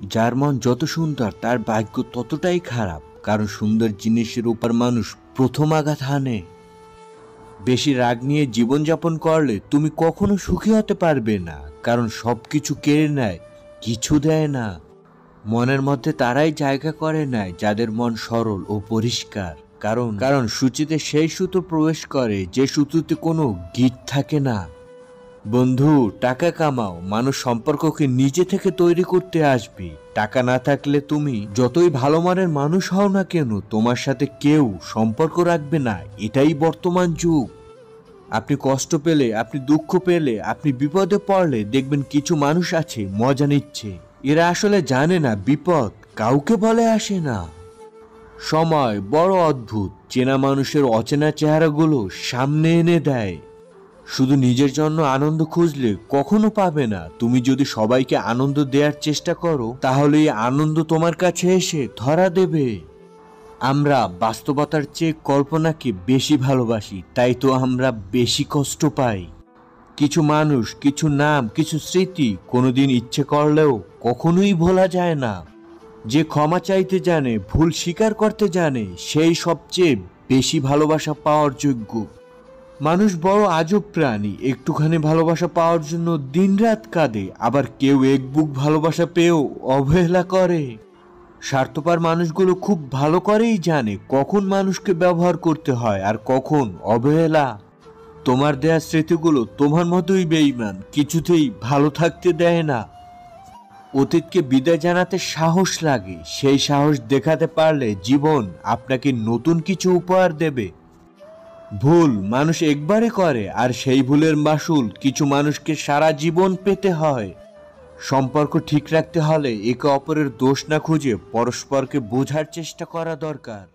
যার মন যত সুন্দর তার ভাগ্য ততটাই খারাপ, কারণ সুন্দর জিনিসের উপর মানুষ প্রথম আঘাত হানে। বেশি রাগ নিয়ে জীবনযাপন করলে তুমি কখনো সুখী হতে পারবে না, কারণ সবকিছু কেড়ে নেয়, কিছু দেয় না। মনের মধ্যে তারাই জায়গা করে নেয় যাদের মন সরল ও পরিষ্কার, কারণ কারণ সূচিতে সেই সুতো প্রবেশ করে যে সুতোতে কোনো গিঁট থাকে না। বন্ধু, টাকা কামাও, মানুষ সম্পর্ককে নিজে থেকে তৈরি করতে আসবে। টাকা না থাকলে তুমি যতই ভালো মানের মানুষ হও না কেন, তোমার সাথে কেউ সম্পর্ক রাখবে না। এটাই বর্তমান যুগ। আপনি কষ্ট পেলে, আপনি দুঃখ পেলে, আপনি বিপদে পড়লে দেখবেন কিছু মানুষ আছে মজা নিচ্ছে। এরা আসলে জানে না বিপদ কাউকে বলে আসে না। সময় বড় অদ্ভুত, চেনা মানুষের অচেনা চেহারাগুলো সামনে এনে দেয়। শুধু নিজের জন্য আনন্দ খুঁজলে কখনো পাবে না। তুমি যদি সবাইকে আনন্দ দেওয়ার চেষ্টা করো, তাহলে এই আনন্দ তোমার কাছে এসে ধরা দেবে। আমরা বাস্তবতার চেয়ে কল্পনাকে বেশি ভালোবাসি, তাই তো আমরা বেশি কষ্ট পাই। কিছু মানুষ, কিছু নাম, কিছু স্মৃতি কোনোদিন ইচ্ছে করলেও কখনোই ভোলা যায় না। যে ক্ষমা চাইতে জানে, ভুল স্বীকার করতে জানে, সেই সবচেয়ে বেশি ভালোবাসা পাওয়ার যোগ্য। মানুষ বড় আজব প্রাণী, একটুখানি ভালোবাসা পাওয়ার জন্য দিনরাত কাঁদে, আবার কেউ এক বুক ভালোবাসা পেয়েও অবহেলা করে। স্বার্থপর মানুষগুলো খুব ভালো করেই জানে কখন মানুষকে ব্যবহার করতে হয় আর কখন অবহেলা। তোমার দেয়া স্মৃতিগুলো তোমার মতোই বেঈমান, কিছুতেই ভালো থাকতে দেয় না। অতীতকে বিদায় জানাতে সাহস লাগে, সেই সাহস দেখাতে পারলে জীবন আপনাকে নতুন কিছু উপহার দেবে। ভুল মানুষ একবারে করে, আর সেই ভুলের মাসুল কিছু মানুষকে সারা জীবন পেতে হয়। সম্পর্ক ঠিক রাখতে হলে একে অপরের দোষ না খুঁজে পরস্পরকে বোঝার চেষ্টা করা দরকার।